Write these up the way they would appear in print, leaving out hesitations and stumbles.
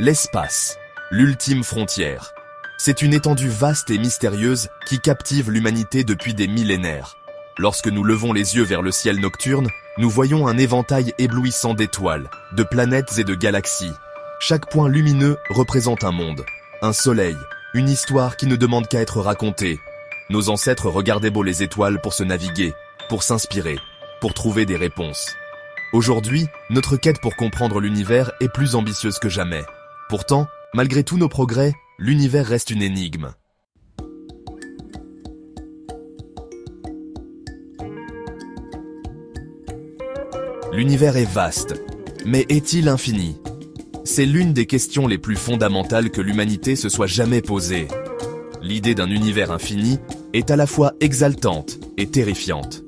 L'espace, l'ultime frontière. C'est une étendue vaste et mystérieuse qui captive l'humanité depuis des millénaires. Lorsque nous levons les yeux vers le ciel nocturne, nous voyons un éventail éblouissant d'étoiles, de planètes et de galaxies. Chaque point lumineux représente un monde, un soleil, une histoire qui ne demande qu'à être racontée. Nos ancêtres regardaient beau les étoiles pour se naviguer, pour s'inspirer, pour trouver des réponses. Aujourd'hui, notre quête pour comprendre l'univers est plus ambitieuse que jamais. Pourtant, malgré tous nos progrès, l'univers reste une énigme. L'univers est vaste, mais est-il infini? C'est l'une des questions les plus fondamentales que l'humanité se soit jamais posée. L'idée d'un univers infini est à la fois exaltante et terrifiante.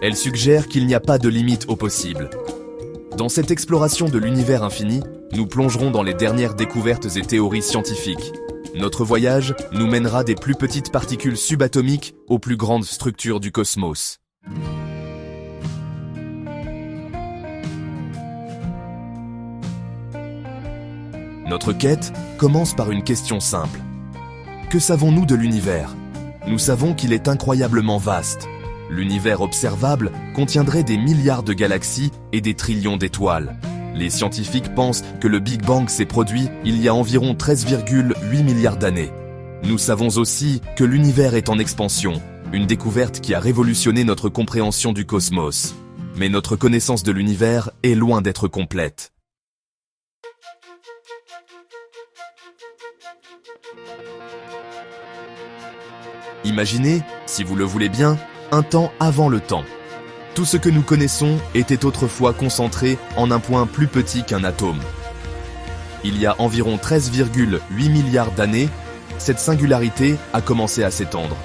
Elle suggère qu'il n'y a pas de limite au possible. Dans cette exploration de l'univers infini, nous plongerons dans les dernières découvertes et théories scientifiques. Notre voyage nous mènera des plus petites particules subatomiques aux plus grandes structures du cosmos. Notre quête commence par une question simple. Que savons-nous de l'univers? Nous savons qu'il est incroyablement vaste. L'univers observable contiendrait des milliards de galaxies et des trillions d'étoiles. Les scientifiques pensent que le Big Bang s'est produit il y a environ 13,8 milliards d'années. Nous savons aussi que l'univers est en expansion, une découverte qui a révolutionné notre compréhension du cosmos. Mais notre connaissance de l'univers est loin d'être complète. Imaginez, si vous le voulez bien, un temps avant le temps. Tout ce que nous connaissons était autrefois concentré en un point plus petit qu'un atome. Il y a environ 13,8 milliards d'années, cette singularité a commencé à s'étendre.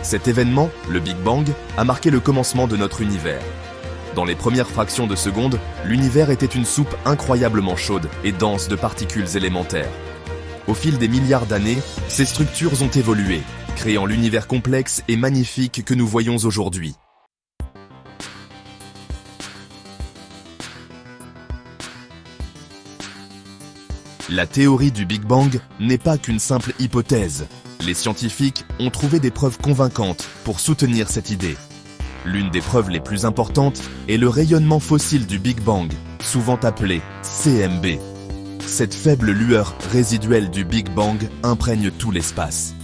Cet événement, le Big Bang, a marqué le commencement de notre univers. Dans les premières fractions de seconde, l'univers était une soupe incroyablement chaude et dense de particules élémentaires. Au fil des milliards d'années, ces structures ont évolué, créant l'univers complexe et magnifique que nous voyons aujourd'hui. La théorie du Big Bang n'est pas qu'une simple hypothèse. Les scientifiques ont trouvé des preuves convaincantes pour soutenir cette idée. L'une des preuves les plus importantes est le rayonnement fossile du Big Bang, souvent appelé CMB. Cette faible lueur résiduelle du Big Bang imprègne tout l'espace.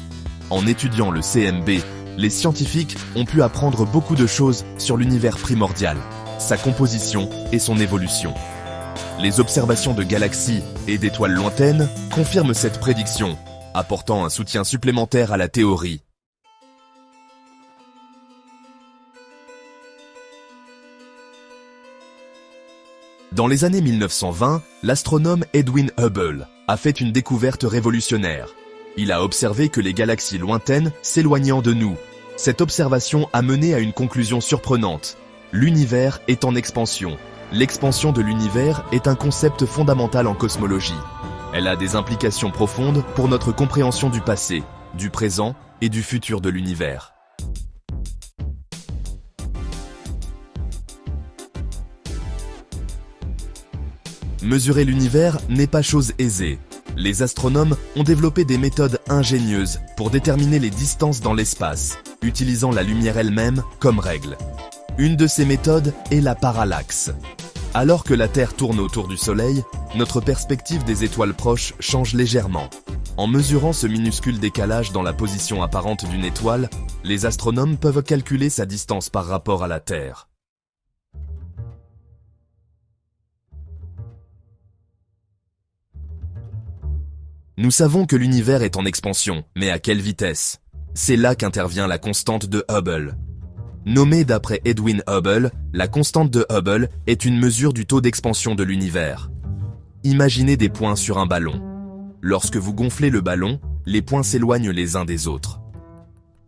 En étudiant le CMB, les scientifiques ont pu apprendre beaucoup de choses sur l'univers primordial, sa composition et son évolution. Les observations de galaxies et d'étoiles lointaines confirment cette prédiction, apportant un soutien supplémentaire à la théorie. Dans les années 1920, l'astronome Edwin Hubble a fait une découverte révolutionnaire. Il a observé que les galaxies lointaines s'éloignaient de nous. Cette observation a mené à une conclusion surprenante. L'univers est en expansion. L'expansion de l'univers est un concept fondamental en cosmologie. Elle a des implications profondes pour notre compréhension du passé, du présent et du futur de l'univers. Mesurer l'univers n'est pas chose aisée. Les astronomes ont développé des méthodes ingénieuses pour déterminer les distances dans l'espace, utilisant la lumière elle-même comme règle. Une de ces méthodes est la parallaxe. Alors que la Terre tourne autour du Soleil, notre perspective des étoiles proches change légèrement. En mesurant ce minuscule décalage dans la position apparente d'une étoile, les astronomes peuvent calculer sa distance par rapport à la Terre. Nous savons que l'univers est en expansion, mais à quelle vitesse? C'est là qu'intervient la constante de Hubble. Nommée d'après Edwin Hubble, la constante de Hubble est une mesure du taux d'expansion de l'univers. Imaginez des points sur un ballon. Lorsque vous gonflez le ballon, les points s'éloignent les uns des autres.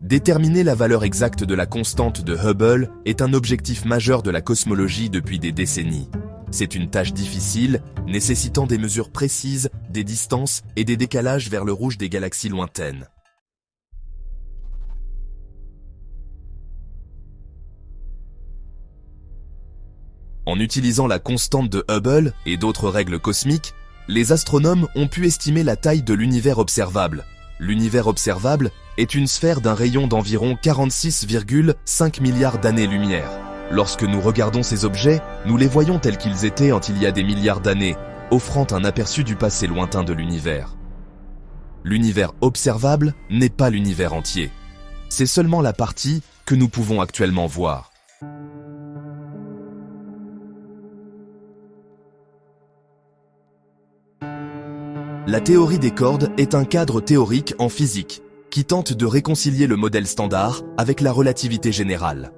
Déterminer la valeur exacte de la constante de Hubble est un objectif majeur de la cosmologie depuis des décennies. C'est une tâche difficile, nécessitant des mesures précises, des distances et des décalages vers le rouge des galaxies lointaines. En utilisant la constante de Hubble et d'autres règles cosmiques, Les astronomes ont pu estimer la taille de l'univers observable. L'univers observable est une sphère d'un rayon d'environ 46,5 milliards d'années-lumière. Lorsque nous regardons ces objets, nous les voyons tels qu'ils étaient il y a des milliards d'années, offrant un aperçu du passé lointain de l'univers. L'univers observable n'est pas l'univers entier. C'est seulement la partie que nous pouvons actuellement voir. La théorie des cordes est un cadre théorique en physique qui tente de réconcilier le modèle standard avec la relativité générale.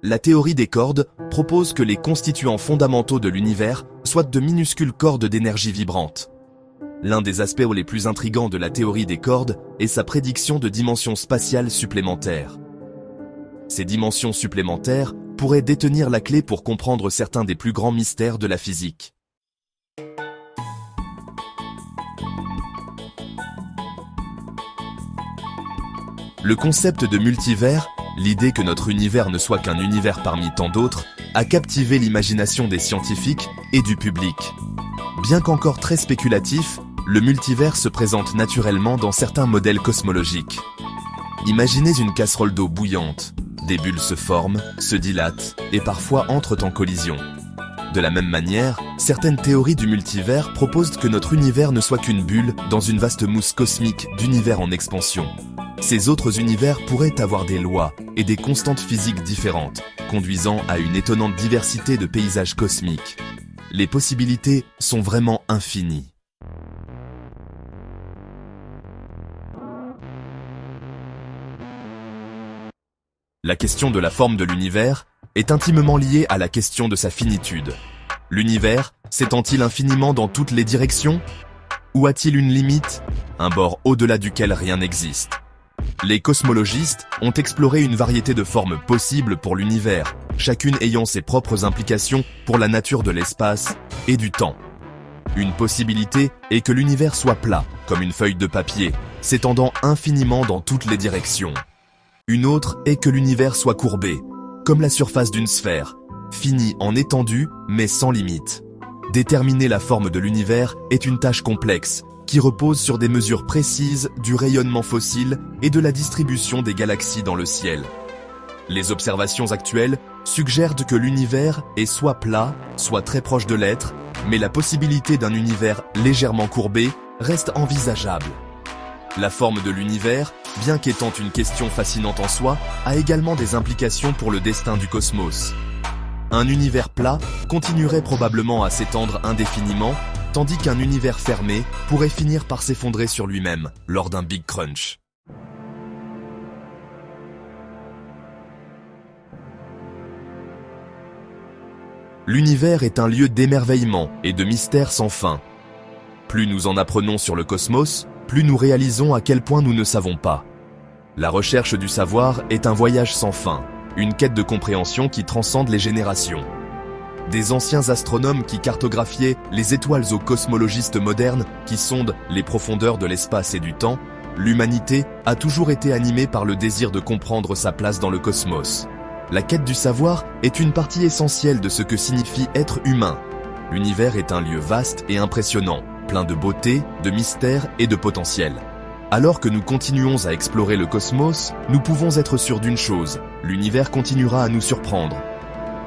La théorie des cordes propose que les constituants fondamentaux de l'univers soient de minuscules cordes d'énergie vibrante. L'un des aspects les plus intrigants de la théorie des cordes est sa prédiction de dimensions spatiales supplémentaires. Ces dimensions supplémentaires pourraient détenir la clé pour comprendre certains des plus grands mystères de la physique. Le concept de multivers, l'idée que notre univers ne soit qu'un univers parmi tant d'autres, a captivé l'imagination des scientifiques et du public. Bien qu'encore très spéculatif, le multivers se présente naturellement dans certains modèles cosmologiques. Imaginez une casserole d'eau bouillante. Des bulles se forment, se dilatent et parfois entrent en collision. De la même manière, certaines théories du multivers proposent que notre univers ne soit qu'une bulle dans une vaste mousse cosmique d'univers en expansion. Ces autres univers pourraient avoir des lois et des constantes physiques différentes, conduisant à une étonnante diversité de paysages cosmiques. Les possibilités sont vraiment infinies. La question de la forme de l'univers est intimement liée à la question de sa finitude. L'univers s'étend-il infiniment dans toutes les directions? Ou a-t-il une limite, un bord au-delà duquel rien n'existe? Les cosmologistes ont exploré une variété de formes possibles pour l'univers, chacune ayant ses propres implications pour la nature de l'espace et du temps. Une possibilité est que l'univers soit plat, comme une feuille de papier, s'étendant infiniment dans toutes les directions. Une autre est que l'univers soit courbé, comme la surface d'une sphère, fini en étendue mais sans limite. Déterminer la forme de l'univers est une tâche complexe, qui repose sur des mesures précises du rayonnement fossile et de la distribution des galaxies dans le ciel. Les observations actuelles suggèrent que l'univers est soit plat, soit très proche de l'être, mais la possibilité d'un univers légèrement courbé reste envisageable. La forme de l'univers, bien qu'étant une question fascinante en soi, a également des implications pour le destin du cosmos. Un univers plat continuerait probablement à s'étendre indéfiniment, tandis qu'un univers fermé pourrait finir par s'effondrer sur lui-même lors d'un Big Crunch. L'univers est un lieu d'émerveillement et de mystère sans fin. Plus nous en apprenons sur le cosmos, plus nous réalisons à quel point nous ne savons pas. La recherche du savoir est un voyage sans fin, une quête de compréhension qui transcende les générations. Des anciens astronomes qui cartographiaient les étoiles aux cosmologistes modernes qui sondent les profondeurs de l'espace et du temps, l'humanité a toujours été animée par le désir de comprendre sa place dans le cosmos. La quête du savoir est une partie essentielle de ce que signifie être humain. L'univers est un lieu vaste et impressionnant, plein de beauté, de mystère et de potentiel. Alors que nous continuons à explorer le cosmos, nous pouvons être sûrs d'une chose, l'univers continuera à nous surprendre.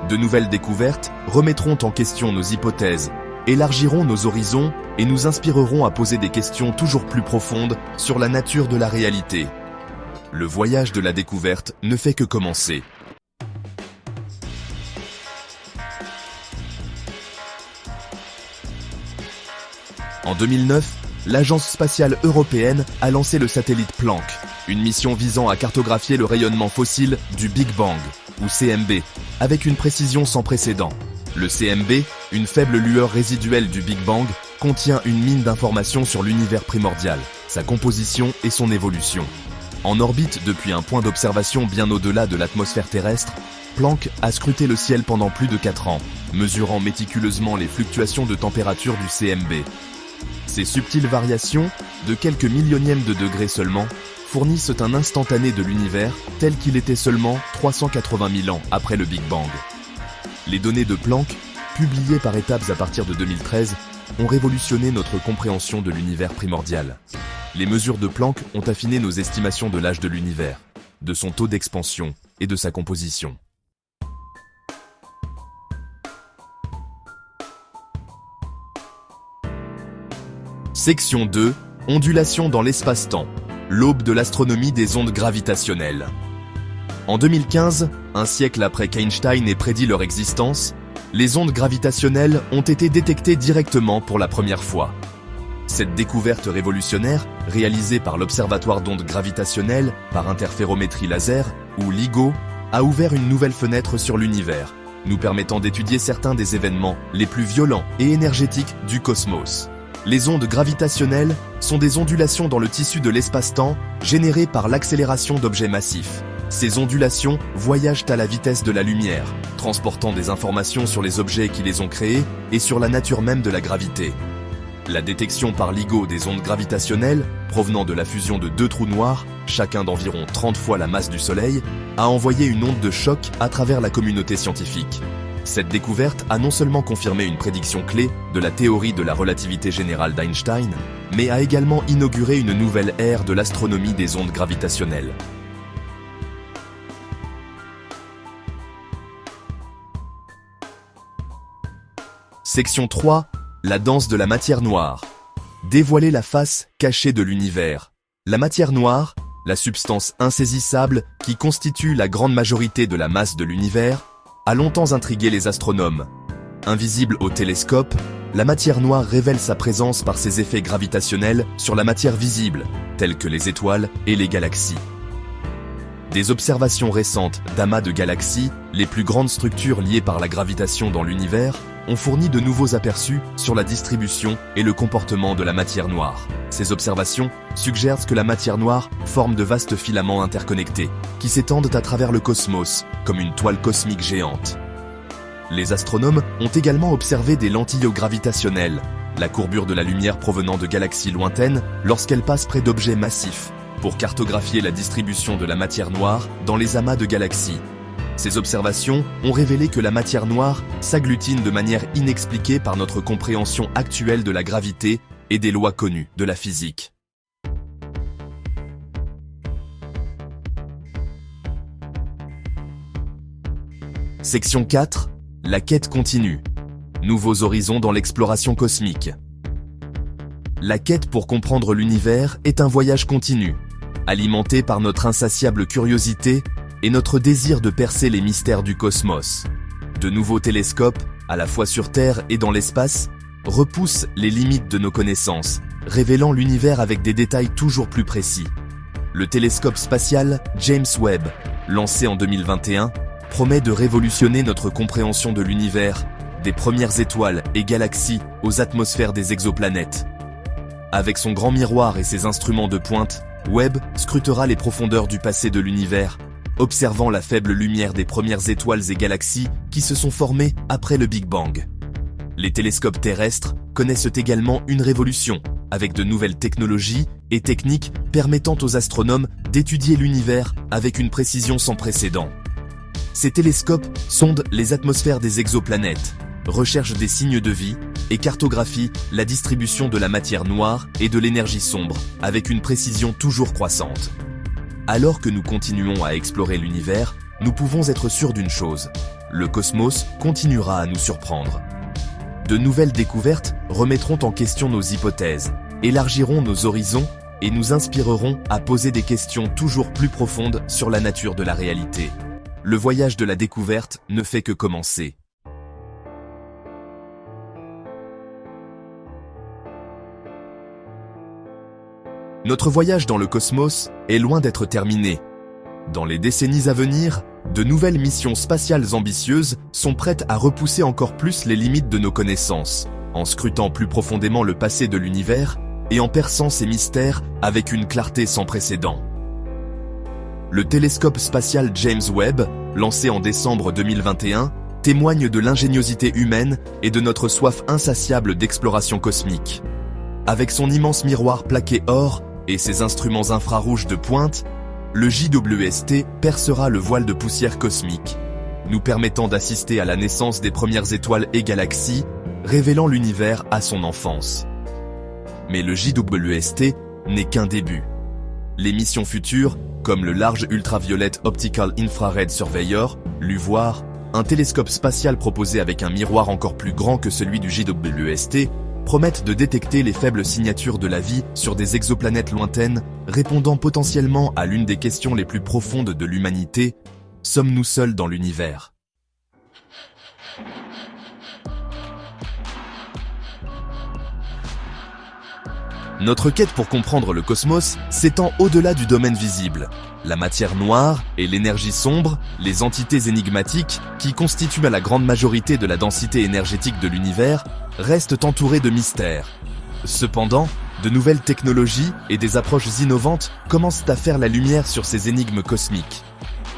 De nouvelles découvertes remettront en question nos hypothèses, élargiront nos horizons et nous inspireront à poser des questions toujours plus profondes sur la nature de la réalité. Le voyage de la découverte ne fait que commencer. En 2009, l'Agence spatiale européenne a lancé le satellite Planck, une mission visant à cartographier le rayonnement fossile du Big Bang, ou CMB, avec une précision sans précédent. Le CMB, une faible lueur résiduelle du Big Bang, contient une mine d'informations sur l'univers primordial, sa composition et son évolution. En orbite depuis un point d'observation bien au-delà de l'atmosphère terrestre, Planck a scruté le ciel pendant plus de 4 ans, mesurant méticuleusement les fluctuations de température du CMB. Ces subtiles variations, de quelques millionièmes de degrés seulement, fournissent un instantané de l'univers tel qu'il était seulement 380 000 ans après le Big Bang. Les données de Planck, publiées par étapes à partir de 2013, ont révolutionné notre compréhension de l'univers primordial. Les mesures de Planck ont affiné nos estimations de l'âge de l'univers, de son taux d'expansion et de sa composition. Section 2. Ondulation dans l'espace-temps. L'aube de l'astronomie des ondes gravitationnelles. En 2015, un siècle après qu'Einstein ait prédit leur existence, les ondes gravitationnelles ont été détectées directement pour la première fois. Cette découverte révolutionnaire, réalisée par l'Observatoire d'ondes gravitationnelles par interférométrie laser, ou LIGO, a ouvert une nouvelle fenêtre sur l'univers, nous permettant d'étudier certains des événements les plus violents et énergétiques du cosmos. Les ondes gravitationnelles sont des ondulations dans le tissu de l'espace-temps générées par l'accélération d'objets massifs. Ces ondulations voyagent à la vitesse de la lumière, transportant des informations sur les objets qui les ont créés et sur la nature même de la gravité. La détection par LIGO des ondes gravitationnelles, provenant de la fusion de deux trous noirs, chacun d'environ 30 fois la masse du Soleil, a envoyé une onde de choc à travers la communauté scientifique. Cette découverte a non seulement confirmé une prédiction clé de la théorie de la relativité générale d'Einstein, mais a également inauguré une nouvelle ère de l'astronomie des ondes gravitationnelles. Section 3. La danse de la matière noire. Dévoiler la face cachée de l'univers. La matière noire, la substance insaisissable qui constitue la grande majorité de la masse de l'univers, a longtemps intrigué les astronomes. Invisible au télescope, la matière noire révèle sa présence par ses effets gravitationnels sur la matière visible, telles que les étoiles et les galaxies. Des observations récentes d'amas de galaxies, les plus grandes structures liées par la gravitation dans l'univers, ont fourni de nouveaux aperçus sur la distribution et le comportement de la matière noire. Ces observations suggèrent que la matière noire forme de vastes filaments interconnectés, qui s'étendent à travers le cosmos, comme une toile cosmique géante. Les astronomes ont également observé des lentilles gravitationnelles, la courbure de la lumière provenant de galaxies lointaines lorsqu'elle passe près d'objets massifs, pour cartographier la distribution de la matière noire dans les amas de galaxies. Ces observations ont révélé que la matière noire s'agglutine de manière inexpliquée par notre compréhension actuelle de la gravité et des lois connues de la physique. Section 4. La quête continue. Nouveaux horizons dans l'exploration cosmique. La quête pour comprendre l'univers est un voyage continu, alimenté par notre insatiable curiosité et notre désir de percer les mystères du cosmos. De nouveaux télescopes, à la fois sur Terre et dans l'espace, repoussent les limites de nos connaissances, révélant l'univers avec des détails toujours plus précis. Le télescope spatial James Webb, lancé en 2021, promet de révolutionner notre compréhension de l'univers, des premières étoiles et galaxies aux atmosphères des exoplanètes. Avec son grand miroir et ses instruments de pointe, Webb scrutera les profondeurs du passé de l'univers, observant la faible lumière des premières étoiles et galaxies qui se sont formées après le Big Bang. Les télescopes terrestres connaissent également une révolution, avec de nouvelles technologies et techniques permettant aux astronomes d'étudier l'univers avec une précision sans précédent. Ces télescopes sondent les atmosphères des exoplanètes, recherchent des signes de vie et cartographient la distribution de la matière noire et de l'énergie sombre avec une précision toujours croissante. Alors que nous continuons à explorer l'univers, nous pouvons être sûrs d'une chose, le cosmos continuera à nous surprendre. De nouvelles découvertes remettront en question nos hypothèses, élargiront nos horizons et nous inspireront à poser des questions toujours plus profondes sur la nature de la réalité. Le voyage de la découverte ne fait que commencer. Notre voyage dans le cosmos est loin d'être terminé. Dans les décennies à venir, de nouvelles missions spatiales ambitieuses sont prêtes à repousser encore plus les limites de nos connaissances, en scrutant plus profondément le passé de l'univers et en perçant ses mystères avec une clarté sans précédent. Le télescope spatial James Webb, lancé en décembre 2021, témoigne de l'ingéniosité humaine et de notre soif insatiable d'exploration cosmique. Avec son immense miroir plaqué or et ses instruments infrarouges de pointe, le JWST percera le voile de poussière cosmique, nous permettant d'assister à la naissance des premières étoiles et galaxies, révélant l'univers à son enfance. Mais le JWST n'est qu'un début. Les missions futures, comme le Large Ultraviolet Optical Infrared Surveyor, LUVOIR, un télescope spatial proposé avec un miroir encore plus grand que celui du JWST, promettent de détecter les faibles signatures de la vie sur des exoplanètes lointaines, répondant potentiellement à l'une des questions les plus profondes de l'humanité: sommes-nous seuls dans l'univers ? Notre quête pour comprendre le cosmos s'étend au-delà du domaine visible. La matière noire et l'énergie sombre, les entités énigmatiques qui constituent la grande majorité de la densité énergétique de l'univers, restent entourées de mystères. Cependant, de nouvelles technologies et des approches innovantes commencent à faire la lumière sur ces énigmes cosmiques.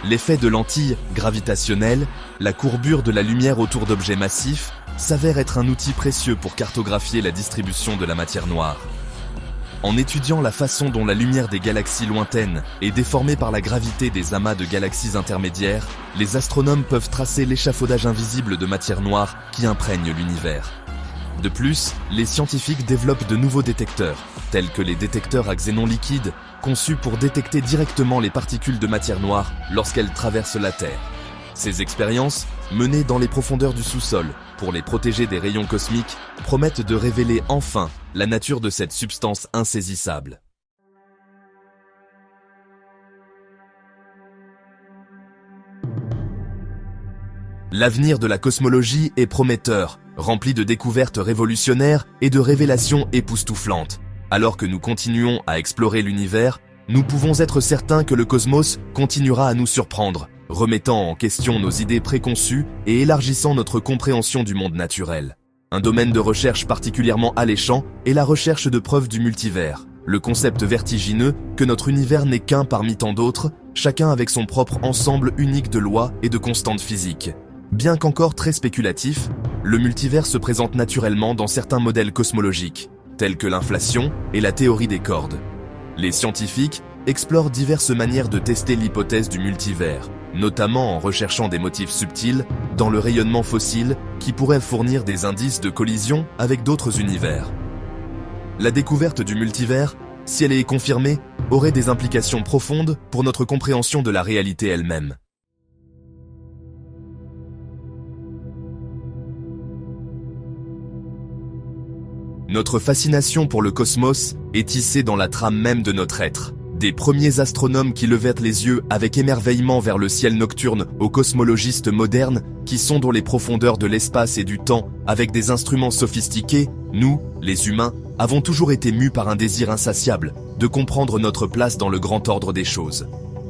L'effet de lentilles gravitationnelles, la courbure de la lumière autour d'objets massifs, s'avèrent être un outil précieux pour cartographier la distribution de la matière noire. En étudiant la façon dont la lumière des galaxies lointaines est déformée par la gravité des amas de galaxies intermédiaires, les astronomes peuvent tracer l'échafaudage invisible de matière noire qui imprègne l'univers. De plus, les scientifiques développent de nouveaux détecteurs, tels que les détecteurs à xénon liquide, conçus pour détecter directement les particules de matière noire lorsqu'elles traversent la Terre. Ces expériences, menées dans les profondeurs du sous-sol pour les protéger des rayons cosmiques, promettent de révéler enfin la nature de cette substance insaisissable. L'avenir de la cosmologie est prometteur, rempli de découvertes révolutionnaires et de révélations époustouflantes. Alors que nous continuons à explorer l'univers, nous pouvons être certains que le cosmos continuera à nous surprendre, remettant en question nos idées préconçues et élargissant notre compréhension du monde naturel. Un domaine de recherche particulièrement alléchant est la recherche de preuves du multivers, le concept vertigineux que notre univers n'est qu'un parmi tant d'autres, chacun avec son propre ensemble unique de lois et de constantes physiques. Bien qu'encore très spéculatif, le multivers se présente naturellement dans certains modèles cosmologiques, tels que l'inflation et la théorie des cordes. Les scientifiques explorent diverses manières de tester l'hypothèse du multivers, notamment en recherchant des motifs subtils dans le rayonnement fossile qui pourraient fournir des indices de collision avec d'autres univers. La découverte du multivers, si elle est confirmée, aurait des implications profondes pour notre compréhension de la réalité elle-même. Notre fascination pour le cosmos est tissée dans la trame même de notre être. Des premiers astronomes qui levèrent les yeux avec émerveillement vers le ciel nocturne aux cosmologistes modernes qui sondent les profondeurs de l'espace et du temps avec des instruments sophistiqués, nous, les humains, avons toujours été mus par un désir insatiable de comprendre notre place dans le grand ordre des choses.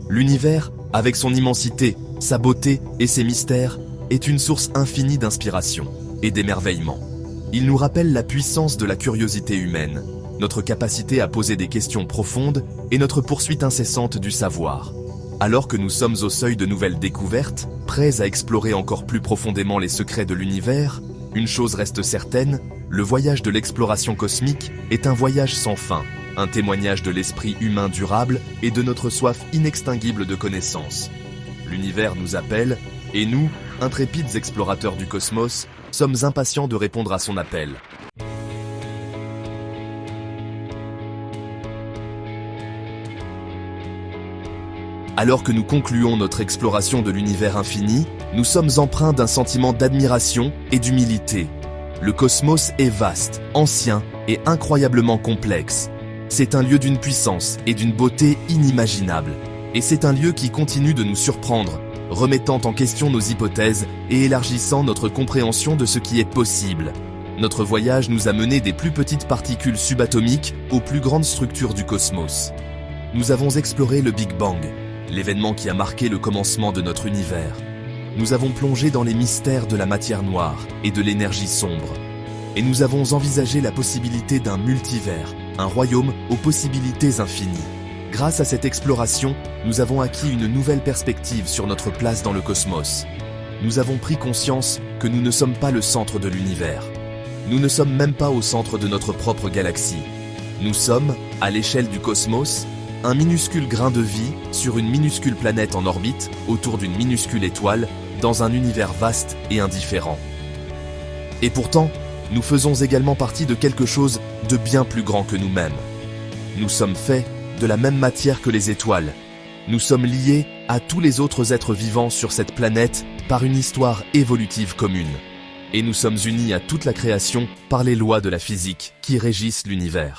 L'univers, avec son immensité, sa beauté et ses mystères, est une source infinie d'inspiration et d'émerveillement. Il nous rappelle la puissance de la curiosité humaine, notre capacité à poser des questions profondes et notre poursuite incessante du savoir. Alors que nous sommes au seuil de nouvelles découvertes, prêts à explorer encore plus profondément les secrets de l'univers, une chose reste certaine, le voyage de l'exploration cosmique est un voyage sans fin, un témoignage de l'esprit humain durable et de notre soif inextinguible de connaissances. L'univers nous appelle, et nous, intrépides explorateurs du cosmos, sommes impatients de répondre à son appel. Alors que nous concluons notre exploration de l'univers infini, nous sommes empreints d'un sentiment d'admiration et d'humilité. Le cosmos est vaste, ancien et incroyablement complexe. C'est un lieu d'une puissance et d'une beauté inimaginables. Et c'est un lieu qui continue de nous surprendre, remettant en question nos hypothèses et élargissant notre compréhension de ce qui est possible. Notre voyage nous a mené des plus petites particules subatomiques aux plus grandes structures du cosmos. Nous avons exploré le Big Bang, l'événement qui a marqué le commencement de notre univers. Nous avons plongé dans les mystères de la matière noire et de l'énergie sombre. Et nous avons envisagé la possibilité d'un multivers, un royaume aux possibilités infinies. Grâce à cette exploration, nous avons acquis une nouvelle perspective sur notre place dans le cosmos. Nous avons pris conscience que nous ne sommes pas le centre de l'univers. Nous ne sommes même pas au centre de notre propre galaxie. Nous sommes, à l'échelle du cosmos, un minuscule grain de vie sur une minuscule planète en orbite autour d'une minuscule étoile dans un univers vaste et indifférent. Et pourtant, nous faisons également partie de quelque chose de bien plus grand que nous-mêmes. Nous sommes faits de la même matière que les étoiles. Nous sommes liés à tous les autres êtres vivants sur cette planète par une histoire évolutive commune. Et nous sommes unis à toute la création par les lois de la physique qui régissent l'univers.